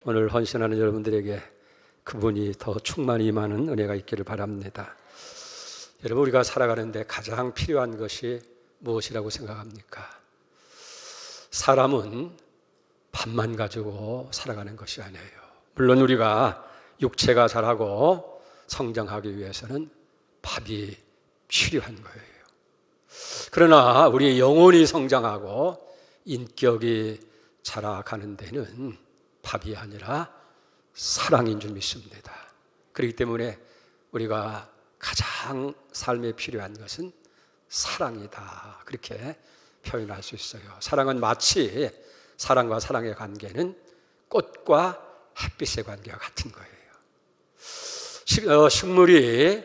오늘 헌신하는 여러분들에게 그분이 더 충만히 임하는 은혜가 있기를 바랍니다. 여러분, 우리가 살아가는데 가장 필요한 것이 무엇이라고 생각합니까? 사람은 밥만 가지고 살아가는 것이 아니에요. 물론 우리가 육체가 자라고 성장하기 위해서는 밥이 필요한 거예요. 그러나 우리 영혼이 성장하고 인격이 자라가는 데는 밥이 아니라 사랑인 줄 믿습니다. 그렇기 때문에 우리가 가장 삶에 필요한 것은 사랑이다, 그렇게 표현할 수 있어요. 사랑은 마치 사랑과 사랑의 관계는 꽃과 햇빛의 관계와 같은 거예요. 식물이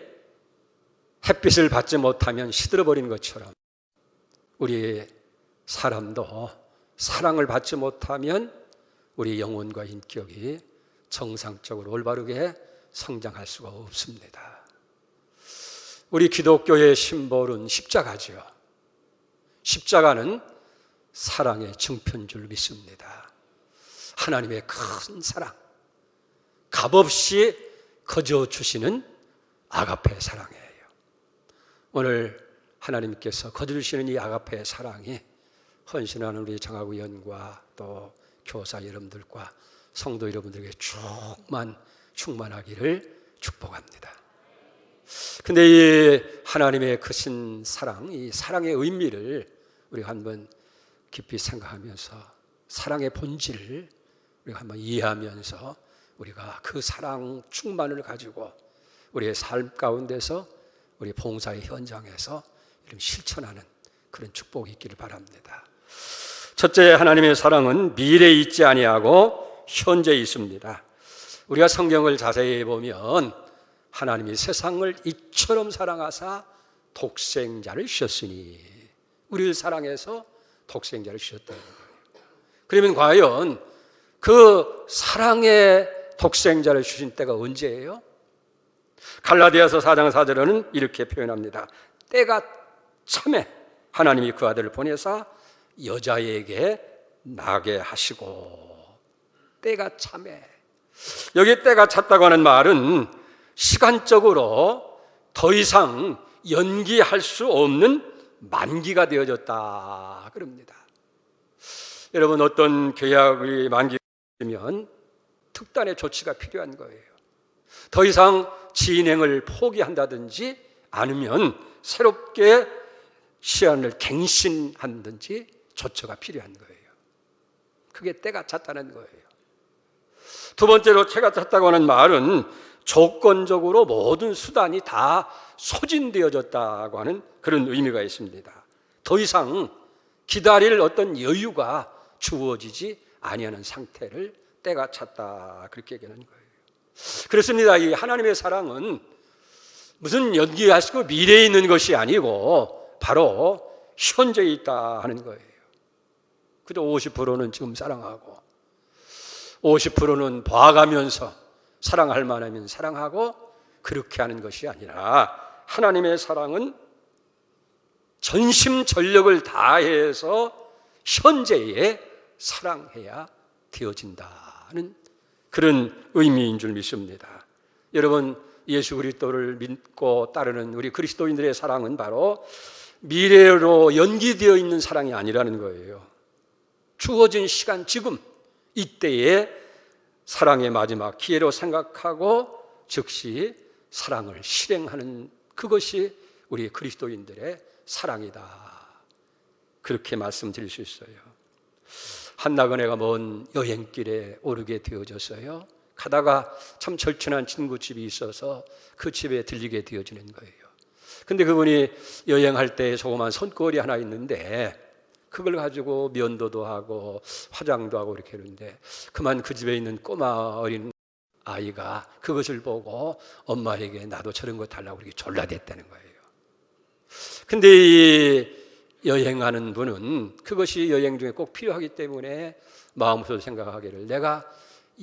햇빛을 받지 못하면 시들어버리는 것처럼 우리 사람도 사랑을 받지 못하면 우리 영혼과 인격이 정상적으로 올바르게 성장할 수가 없습니다. 우리 기독교의 심볼은 십자가죠. 십자가는 사랑의 증표인 줄 믿습니다. 하나님의 큰 사랑, 값없이 거저 주시는 아가페의 사랑이에요. 오늘 하나님께서 거저 주시는 이 아가페의 사랑이 헌신하는 우리 장학 위원과 또 교사 여러분들과 성도 여러분들에게 충만하기를 축복합니다. 근데 이 하나님의 크신 사랑, 이 사랑의 의미를 우리가 한번 깊이 생각하면서 사랑의 본질을 우리가 한번 이해하면서 우리가 그 사랑 충만을 가지고 우리의 삶 가운데서 우리 봉사의 현장에서 이런 실천하는 그런 축복이 있기를 바랍니다. 첫째, 하나님의 사랑은 미래에 있지 아니하고 현재에 있습니다. 우리가 성경을 자세히 보면 하나님이 세상을 이처럼 사랑하사 독생자를 주셨으니, 우리를 사랑해서 독생자를 주셨다는 거예요. 그러면 과연 그 사랑의 독생자를 주신 때가 언제예요? 갈라디아서 4장 4절에는 이렇게 표현합니다. 때가 참에 하나님이 그 아들을 보내사 여자에게 나게 하시고. 때가 참에, 여기 때가 찼다고 하는 말은 시간적으로 더 이상 연기할 수 없는 만기가 되어졌다 그럽니다. 여러분, 어떤 계약이 만기되면 특단의 조치가 필요한 거예요. 더 이상 진행을 포기한다든지 아니면 새롭게 시한을 갱신한다든지 조처가 필요한 거예요. 그게 때가 찼다는 거예요. 두 번째로 때가 찼다고 하는 말은 조건적으로 모든 수단이 다 소진되어졌다고 하는 그런 의미가 있습니다. 더 이상 기다릴 어떤 여유가 주어지지 아니하는 상태를 때가 찼다, 그렇게 얘기하는 거예요. 그렇습니다. 이 하나님의 사랑은 무슨 연기하시고 미래에 있는 것이 아니고 바로 현재에 있다 하는 거예요. 그저 50%는 지금 사랑하고 50%는 봐가면서 사랑할 만하면 사랑하고 그렇게 하는 것이 아니라 하나님의 사랑은 전심전력을 다해서 현재에 사랑해야 되어진다는 그런 의미인 줄 믿습니다. 여러분, 예수 그리스도를 믿고 따르는 우리 그리스도인들의 사랑은 바로 미래로 연기되어 있는 사랑이 아니라는 거예요. 주어진 시간, 지금 이때에 사랑의 마지막 기회로 생각하고 즉시 사랑을 실행하는 그것이 우리 그리스도인들의 사랑이다, 그렇게 말씀드릴 수 있어요. 한나그네가 먼 여행길에 오르게 되어졌어요. 가다가 참 절친한 친구집이 있어서 그 집에 들리게 되어지는 거예요. 근데 그분이 여행할 때 조그만 손거리 하나 있는데 그걸 가지고 면도도 하고 화장도 하고 이렇게 하는데 그만 그 집에 있는 꼬마 어린 아이가 그것을 보고 엄마에게 나도 저런 거 달라고 이렇게 졸라댔다는 거예요. 근데 이 여행하는 분은 그것이 여행 중에 꼭 필요하기 때문에 마음속으로 생각하기를 내가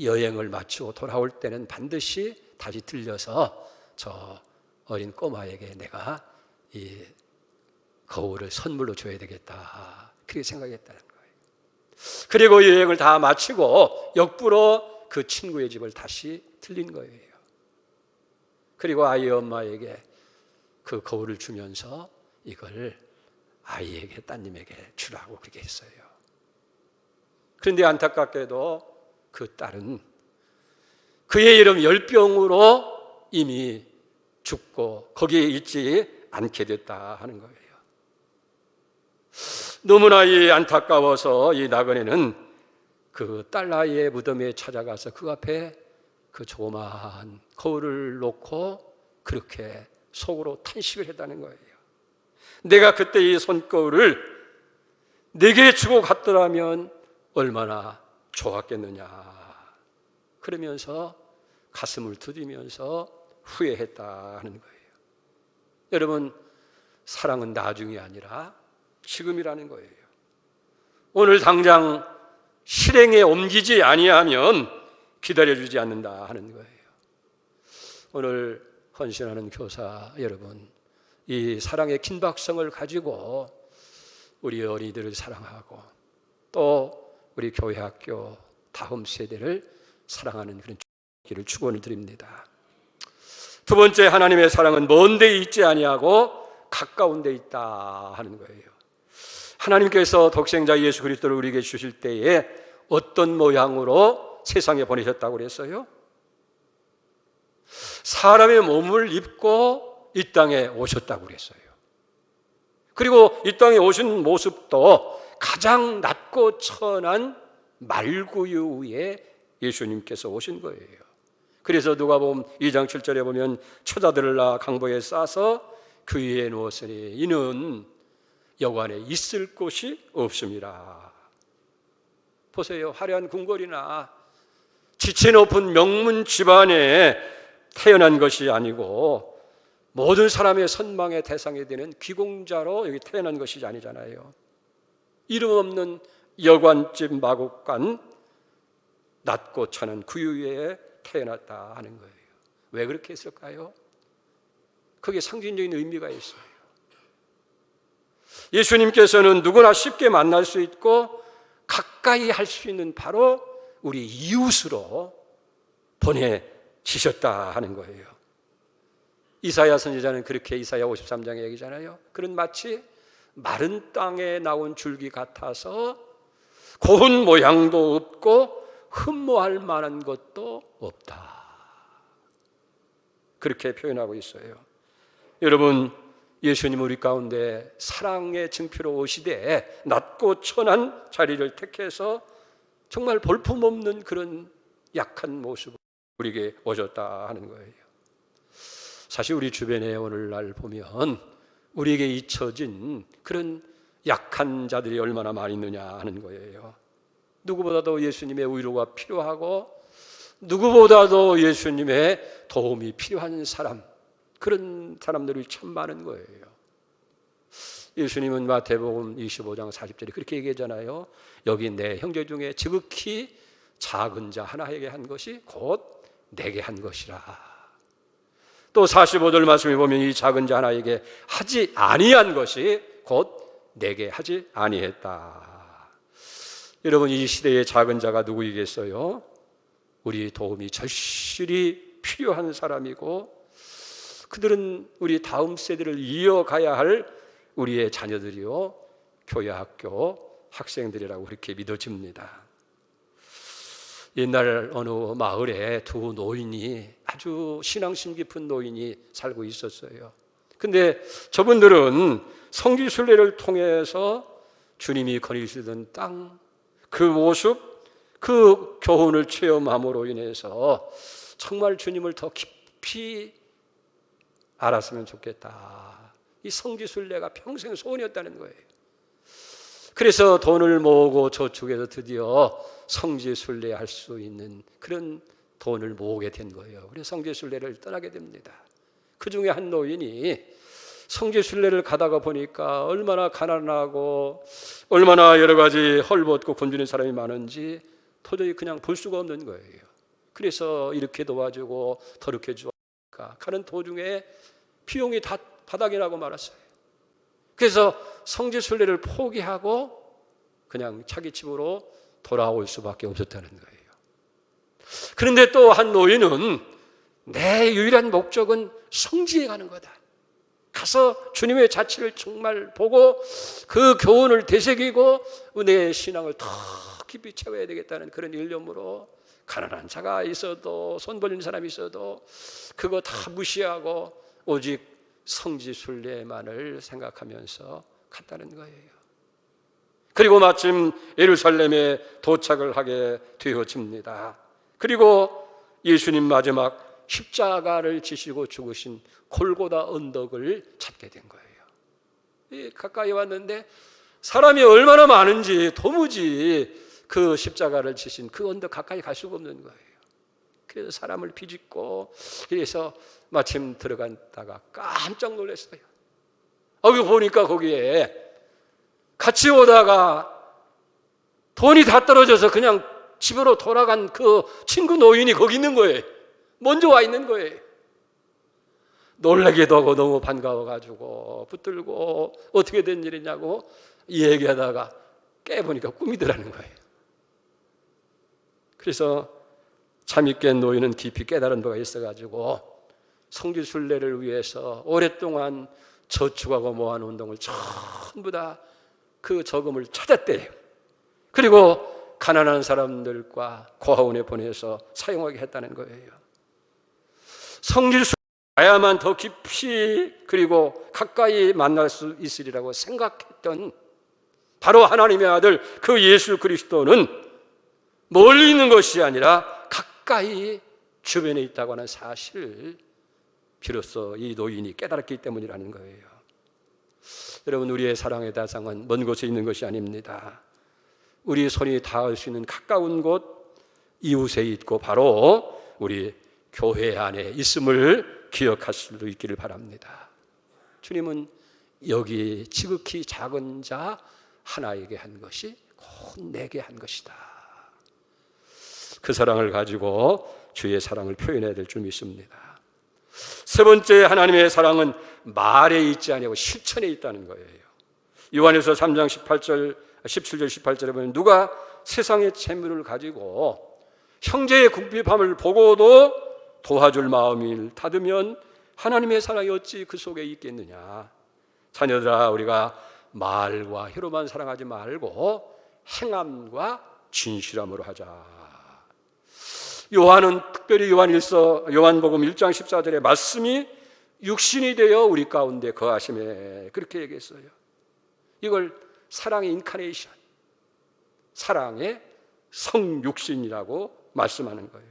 여행을 마치고 돌아올 때는 반드시 다시 들려서 저 어린 꼬마에게 내가 이 거울을 선물로 줘야 되겠다, 그렇게 생각했다는 거예요. 그리고 여행을 다 마치고 역부로 그 친구의 집을 다시 들린 거예요. 그리고 아이의 엄마에게 그 거울을 주면서 이걸 아이에게, 따님에게 주라고 그렇게 했어요. 그런데 안타깝게도 그 딸은 그의 이름 열병으로 이미 죽고 거기에 있지 않게 됐다 하는 거예요. 너무나 안타까워서 이 나그네는 그 딸 아이의 무덤에 찾아가서 그 앞에 그 조그마한 거울을 놓고 그렇게 속으로 탄식을 했다는 거예요. 내가 그때 이 손거울을 내게 주고 갔더라면 얼마나 좋았겠느냐. 그러면서 가슴을 두드리면서 후회했다 하는 거예요. 여러분, 사랑은 나중이 아니라 지금이라는 거예요. 오늘 당장 실행에 옮기지 아니하면 기다려주지 않는다 하는 거예요. 오늘 헌신하는 교사 여러분, 이 사랑의 긴박성을 가지고 우리 어린이들을 사랑하고 또 우리 교회 학교 다음 세대를 사랑하는 그런 길을 축원을 드립니다. 두 번째, 하나님의 사랑은 먼 데 있지 아니하고 가까운 데 있다 하는 거예요. 하나님께서 독생자 예수 그리스도를 우리에게 주실 때에 어떤 모양으로 세상에 보내셨다고 그랬어요? 사람의 몸을 입고 이 땅에 오셨다고 그랬어요. 그리고 이 땅에 오신 모습도 가장 낮고 천한 말구유 위에 예수님께서 오신 거예요. 그래서 누가복음 2장 7절에 보면 처자들을 낳아 강보에 싸서 그 위에 누웠으니 이는 여관에 있을 곳이 없습니다. 보세요. 화려한 궁궐이나 지체 높은 명문 집안에 태어난 것이 아니고 모든 사람의 선망의 대상이 되는 귀공자로 여기 태어난 것이 아니잖아요. 이름 없는 여관집 마곡간 낮고 천한 구유에 태어났다 하는 거예요. 왜 그렇게 했을까요? 그게 상징적인 의미가 있어요. 예수님께서는 누구나 쉽게 만날 수 있고 가까이 할 수 있는 바로 우리 이웃으로 보내지셨다 하는 거예요. 이사야 선지자는 그렇게 이사야 53장에 얘기잖아요. 그런 마치 마른 땅에 나온 줄기 같아서 고운 모양도 없고 흠모할 만한 것도 없다. 그렇게 표현하고 있어요. 여러분, 예수님 우리 가운데 사랑의 증표로 오시되 낮고 천한 자리를 택해서 정말 볼품없는 그런 약한 모습을 우리에게 오셨다 하는 거예요. 사실 우리 주변에 오늘날 보면 우리에게 잊혀진 그런 약한 자들이 얼마나 많이 있느냐 하는 거예요. 누구보다도 예수님의 위로가 필요하고 누구보다도 예수님의 도움이 필요한 사람, 그런 사람들이 참 많은 거예요. 예수님은 마태복음 25장 40절에 그렇게 얘기하잖아요. 여기 내 형제 중에 지극히 작은 자 하나에게 한 것이 곧 내게 한 것이라. 또 45절 말씀에 보면 이 작은 자 하나에게 하지 아니한 것이 곧 내게 하지 아니했다. 여러분, 이 시대의 작은 자가 누구이겠어요? 우리 도움이 절실히 필요한 사람이고 그들은 우리 다음 세대를 이어가야 할 우리의 자녀들이요, 교회 학교 학생들이라고 그렇게 믿어집니다. 옛날 어느 마을에 두 노인이, 아주 신앙심 깊은 노인이 살고 있었어요. 근데 저분들은 성지순례를 통해서 주님이 거니시던 땅, 그 모습, 그 교훈을 체험함으로 인해서 정말 주님을 더 깊이 알았으면 좋겠다. 이 성지순례가 평생 소원이었다는 거예요. 그래서 돈을 모으고 저축해서 드디어 성지순례 할 수 있는 그런 돈을 모으게 된 거예요. 그래서 성지순례를 떠나게 됩니다. 그 중에 한 노인이 성지순례를 가다가 보니까 얼마나 가난하고 얼마나 여러 가지 헐벗고 굶주린 사람이 많은지 도저히 그냥 볼 수가 없는 거예요. 그래서 이렇게 도와주고 더럽게 주니까 가는 도중에 비용이 다 바닥이 나고 말았어요. 그래서 성지순례를 포기하고 그냥 자기 집으로 돌아올 수밖에 없었다는 거예요. 그런데 또 한 노인은 내 유일한 목적은 성지에 가는 거다. 가서 주님의 자취를 정말 보고 그 교훈을 되새기고 은혜의 신앙을 더 깊이 채워야 되겠다는 그런 일념으로 가난한 자가 있어도 손 벌린 사람이 있어도 그거 다 무시하고 오직 성지 순례만을 생각하면서 갔다는 거예요. 그리고 마침 예루살렘에 도착을 하게 되어집니다. 그리고 예수님 마지막 십자가를 지시고 죽으신 골고다 언덕을 찾게 된 거예요. 가까이 왔는데 사람이 얼마나 많은지 도무지 그 십자가를 지신 그 언덕 가까이 갈 수가 없는 거예요. 그래서 사람을 비집고 그래서 마침 들어갔다가 깜짝 놀랐어요. 보니까 거기에 같이 오다가 돈이 다 떨어져서 그냥 집으로 돌아간 그 친구 노인이 거기 있는 거예요. 먼저 와 있는 거예요. 놀라기도 하고 너무 반가워가지고 붙들고 어떻게 된 일이냐고 얘기하다가 깨보니까 꿈이더라는 거예요. 그래서 잠이 깬 노인은 깊이 깨달은 바가 있어가지고 성지 순례를 위해서 오랫동안 저축하고 모아놓은 운동을 전부 다 그 저금을 찾았대요. 그리고 가난한 사람들과 고아원에 보내서 사용하게 했다는 거예요. 성지 순례 가야만 더 깊이 그리고 가까이 만날 수 있으리라고 생각했던 바로 하나님의 아들 그 예수 그리스도는 멀리 있는 것이 아니라 가까이 주변에 있다고 하는 사실을 비로소 이 노인이 깨달았기 때문이라는 거예요. 여러분, 우리의 사랑의 대상은 먼 곳에 있는 것이 아닙니다. 우리 손이 닿을 수 있는 가까운 곳 이웃에 있고 바로 우리 교회 안에 있음을 기억할 수 있기를 바랍니다. 주님은 여기 지극히 작은 자 하나에게 한 것이 곧 내게 한 것이다. 그 사랑을 가지고 주의 사랑을 표현해야 될 줄 믿습니다. 세 번째, 하나님의 사랑은 말에 있지 아니하고 실천에 있다는 거예요. 요한일서 3장 17절 18절에 보면 누가 세상의 재물을 가지고 형제의 궁핍함을 보고도 도와줄 마음을 닫으면 하나님의 사랑이 어찌 그 속에 있겠느냐. 자녀들아, 우리가 말과 혀로만 사랑하지 말고 행함과 진실함으로 하자. 요한은 특별히 요한복음 1장 14절에 말씀이 육신이 되어 우리 가운데 거하심에 그렇게 얘기했어요. 이걸 사랑의 인카네이션, 사랑의 성육신이라고 말씀하는 거예요.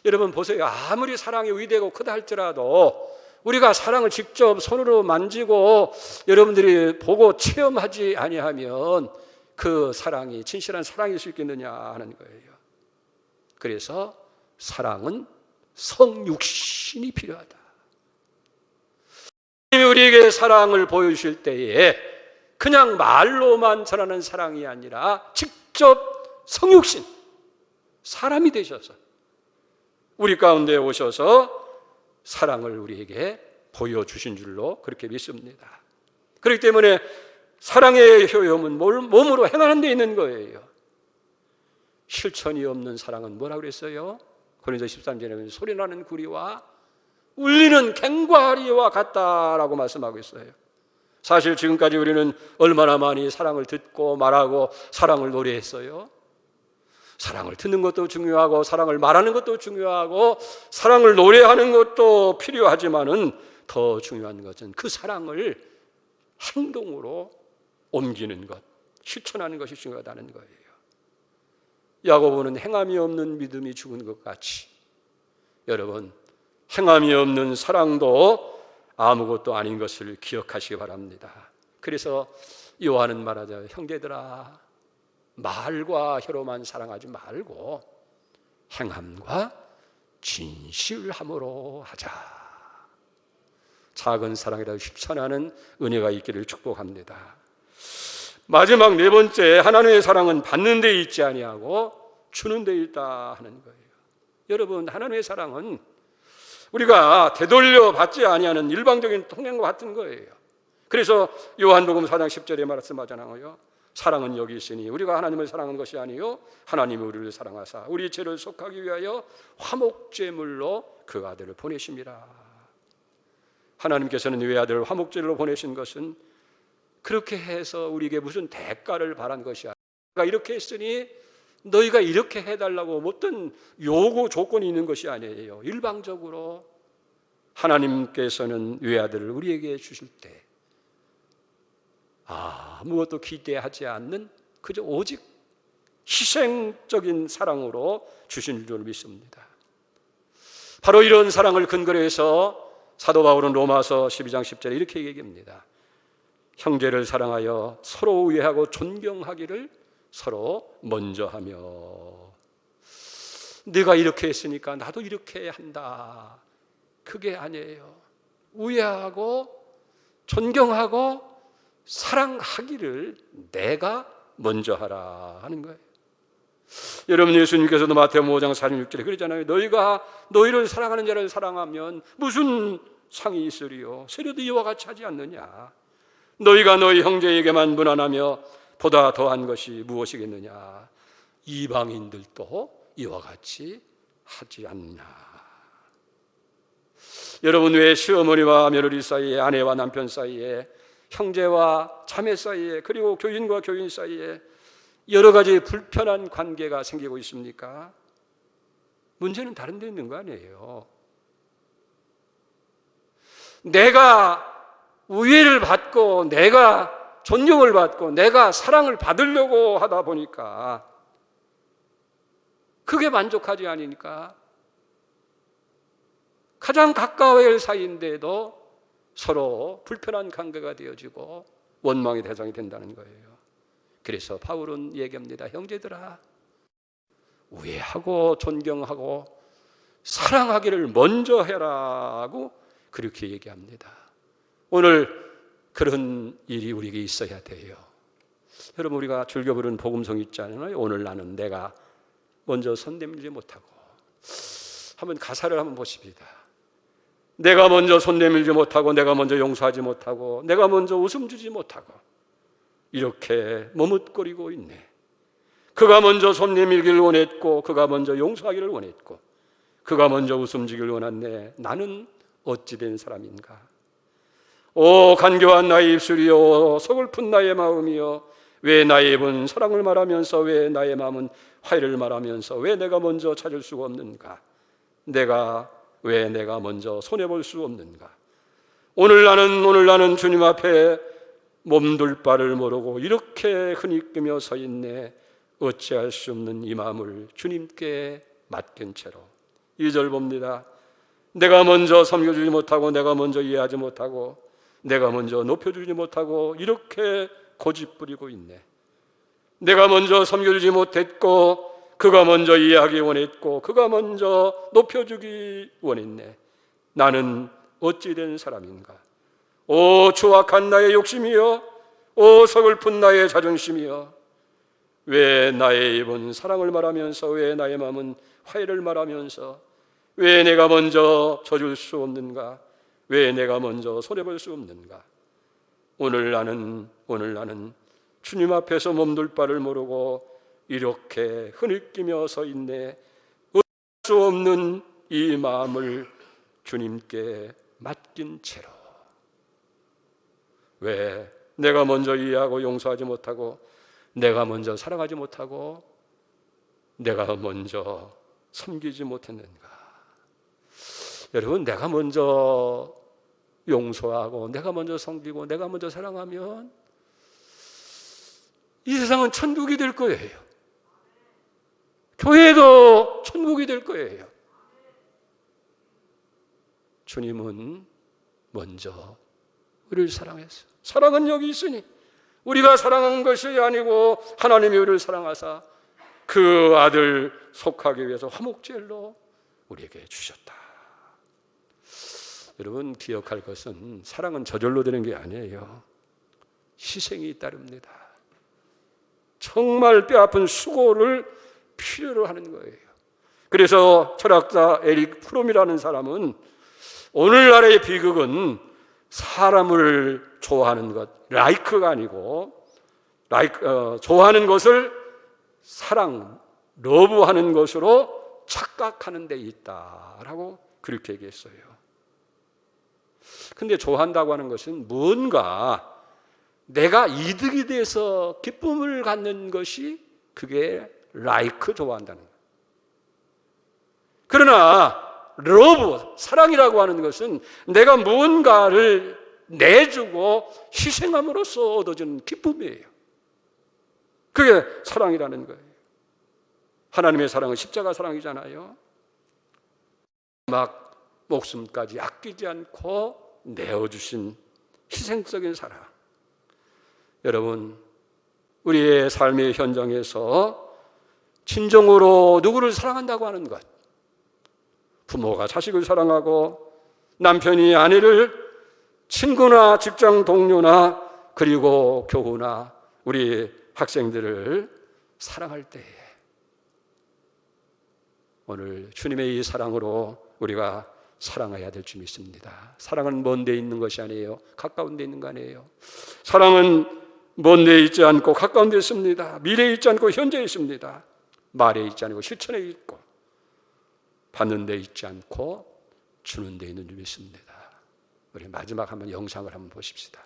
여러분 보세요. 아무리 사랑이 위대하고 크다 할지라도 우리가 사랑을 직접 손으로 만지고 여러분들이 보고 체험하지 아니하면 그 사랑이 진실한 사랑일 수 있겠느냐 하는 거예요. 그래서 사랑은 성육신이 필요하다. 우리에게 사랑을 보여주실 때에 그냥 말로만 전하는 사랑이 아니라 직접 성육신, 사람이 되셔서 우리 가운데 오셔서 사랑을 우리에게 보여주신 줄로 그렇게 믿습니다. 그렇기 때문에 사랑의 효용은 몸으로 행하는 데 있는 거예요. 실천이 없는 사랑은 뭐라고 그랬어요? 고린도서 13절에 보면 소리나는 구리와 울리는 갱과리와 같다라고 말씀하고 있어요. 사실 지금까지 우리는 얼마나 많이 사랑을 듣고 말하고 사랑을 노래했어요. 사랑을 듣는 것도 중요하고 사랑을 말하는 것도 중요하고 사랑을 노래하는 것도 필요하지만은 더 중요한 것은 그 사랑을 행동으로 옮기는 것, 실천하는 것이 중요하다는 거예요. 야고보는 행함이 없는 믿음이 죽은 것 같이 여러분, 행함이 없는 사랑도 아무것도 아닌 것을 기억하시기 바랍니다. 그래서 요한은 말하자, 형제들아, 말과 혀로만 사랑하지 말고 행함과 진실함으로 하자. 작은 사랑이라도 실천하는 은혜가 있기를 축복합니다. 마지막 네 번째, 하나님의 사랑은 받는 데 있지 아니하고 주는 데 있다 하는 거예요. 여러분, 하나님의 사랑은 우리가 되돌려 받지 아니하는 일방적인 통행과 같은 거예요. 그래서 요한복음 4장 10절에 말씀하잖아요. 사랑은 여기 있으니 우리가 하나님을 사랑하는 것이 아니요 하나님이 우리를 사랑하사 우리 죄를 속하기 위하여 화목제물로 그 아들을 보내심이라. 하나님께서는 외아들을 화목제물로 보내신 것은 그렇게 해서 우리에게 무슨 대가를 바란 것이 아니라 내가 이렇게 했으니 너희가 이렇게 해달라고 어떤 요구 조건이 있는 것이 아니에요. 일방적으로 하나님께서는 외아들을 우리에게 주실 때 아무것도 기대하지 않는 그저 오직 희생적인 사랑으로 주신 줄 믿습니다. 바로 이런 사랑을 근거로 해서 사도 바울은 로마서 12장 10절에 이렇게 얘기합니다. 형제를 사랑하여 서로 우애하고 존경하기를 서로 먼저 하며. 네가 이렇게 했으니까 나도 이렇게 한다. 그게 아니에요. 우애하고 존경하고 사랑하기를 내가 먼저 하라 하는 거예요. 여러분, 예수님께서도 마태복음 5장 46절에 그러잖아요. 너희가 너희를 사랑하는 자를 사랑하면 무슨 상이 있으리요? 세례도 이와 같이 하지 않느냐? 너희가 너희 형제에게만 무난하며 보다 더한 것이 무엇이겠느냐? 이방인들도 이와 같이 하지 않나? 여러분, 왜 시어머니와 며느리 사이에, 아내와 남편 사이에, 형제와 자매 사이에, 그리고 교인과 교인 사이에 여러 가지 불편한 관계가 생기고 있습니까? 문제는 다른 데 있는 거 아니에요. 내가 우애를 받고 내가 존경을 받고 내가 사랑을 받으려고 하다 보니까 그게 만족하지 않으니까 가장 가까워야 사이인데도 서로 불편한 관계가 되어지고 원망의 대상이 된다는 거예요. 그래서 바울은 얘기합니다. 형제들아, 우애하고 존경하고 사랑하기를 먼저 해라고 그렇게 얘기합니다. 오늘 그런 일이 우리에게 있어야 돼요. 여러분, 우리가 즐겨 부르는 복음송 있잖아요. 오늘 나는 내가 먼저 손 내밀지 못하고. 한번 가사를 한번 보십니다. 내가 먼저 손 내밀지 못하고, 내가 먼저 용서하지 못하고, 내가 먼저 웃음 주지 못하고 이렇게 머뭇거리고 있네. 그가 먼저 손 내밀기를 원했고, 그가 먼저 용서하기를 원했고, 그가 먼저 웃음 주기를 원했네. 나는 어찌 된 사람인가? 오 간교한 나의 입술이요, 서글픈 나의 마음이요, 왜 나의 입은 사랑을 말하면서, 왜 나의 마음은 화해를 말하면서, 왜 내가 먼저 찾을 수가 없는가? 왜 내가 먼저 손해볼 수 없는가? 오늘 나는 주님 앞에 몸둘 바를 모르고 이렇게 흐느끼며 서 있네. 어찌할 수 없는 이 마음을 주님께 맡긴 채로. 2절 봅니다. 내가 먼저 섬겨주지 못하고, 내가 먼저 이해하지 못하고, 내가 먼저 높여주지 못하고 이렇게 고집부리고 있네. 내가 먼저 섬겨주지 못했고, 그가 먼저 이해하기 원했고, 그가 먼저 높여주기 원했네. 나는 어찌 된 사람인가? 오 추악한 나의 욕심이여, 오 서글픈 나의 자존심이여, 왜 나의 입은 사랑을 말하면서, 왜 나의 마음은 화해를 말하면서, 왜 내가 먼저 져줄 수 없는가? 왜 내가 먼저 손해볼 수 없는가? 오늘 나는 주님 앞에서 몸둘 바를 모르고 이렇게 흐느끼며 서 있네. 어쩔 수 없는 이 마음을 주님께 맡긴 채로. 왜 내가 먼저 이해하고 용서하지 못하고, 내가 먼저 사랑하지 못하고, 내가 먼저 섬기지 못했는가? 여러분, 내가 먼저 용서하고, 내가 먼저 섬기고, 내가 먼저 사랑하면 이 세상은 천국이 될 거예요. 교회도 천국이 될 거예요. 주님은 먼저 우리를 사랑했어요. 사랑은 여기 있으니 우리가 사랑한 것이 아니고 하나님이 우리를 사랑하사 그 아들 속하기 위해서 화목제물로 우리에게 주셨다. 여러분, 기억할 것은 사랑은 저절로 되는 게 아니에요. 희생이 따릅니다. 정말 뼈아픈 수고를 필요로 하는 거예요. 그래서 철학자 에릭 프롬이라는 사람은 오늘날의 비극은 사람을 좋아하는 것, 라이크가 아니고 좋아하는 것을 사랑, 러브하는 것으로 착각하는 데 있다라고 그렇게 얘기했어요. 근데 좋아한다고 하는 것은 뭔가 내가 이득이 돼서 기쁨을 갖는 것이 그게 좋아한다는 거예요. 그러나 사랑이라고 하는 것은 내가 무언가를 내주고 희생함으로써 얻어지는 기쁨이에요. 그게 사랑이라는 거예요. 하나님의 사랑은 십자가 사랑이잖아요. 막 목숨까지 아끼지 않고 내어주신 희생적인 사랑. 여러분, 우리의 삶의 현장에서 진정으로 누구를 사랑한다고 하는 것, 부모가 자식을 사랑하고 남편이 아내를, 친구나 직장 동료나 그리고 교우나 우리 학생들을 사랑할 때에 오늘 주님의 이 사랑으로 우리가 사랑해야 될 줄 믿습니다. 사랑은 먼 데 있는 것이 아니에요. 가까운 데 있는 거 아니에요. 사랑은 먼 데 있지 않고 가까운 데 있습니다. 미래에 있지 않고 현재에 있습니다. 말에 있지 않고 실천에 있고 받는 데 있지 않고 주는 데 있는 줄 믿습니다. 우리 마지막 한번 영상을 한번 보십시다.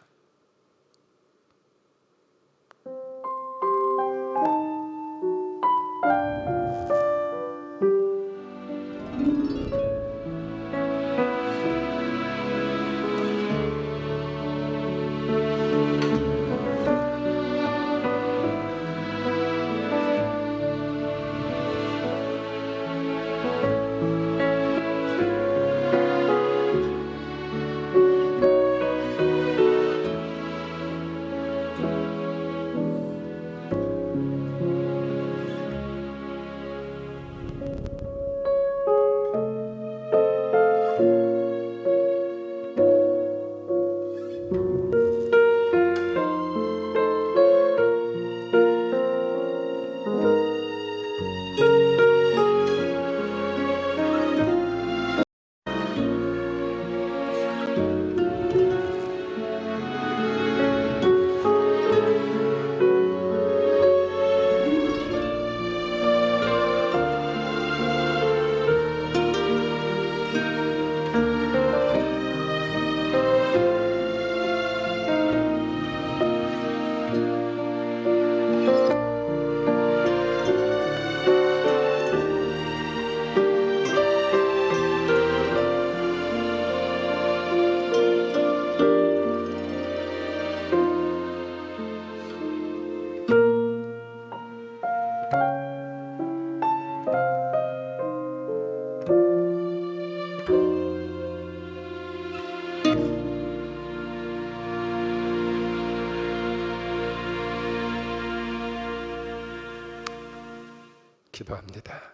기도합니다.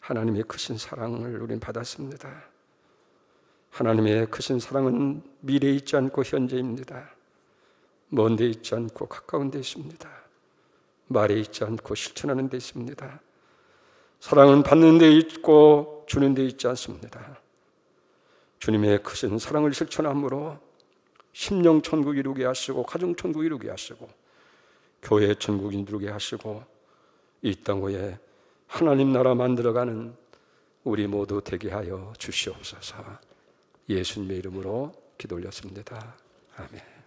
하나님의 크신 사랑을 우린 받았습니다. 하나님의 크신 사랑은 미래에 있지 않고 현재입니다. 먼 데 있지 않고 가까운 데 있습니다. 말에 있지 않고 실천하는 데 있습니다. 사랑은 받는 데 있고 주는 데 있지 않습니다. 주님의 크신 사랑을 실천함으로 심령 천국 이루게 하시고 가정 천국 이루게 하시고 교회 천국 이루게 하시고 이 땅 위에 하나님 나라 만들어가는 우리 모두 되게 하여 주시옵소서. 예수님의 이름으로 기도 올렸습니다. 아멘.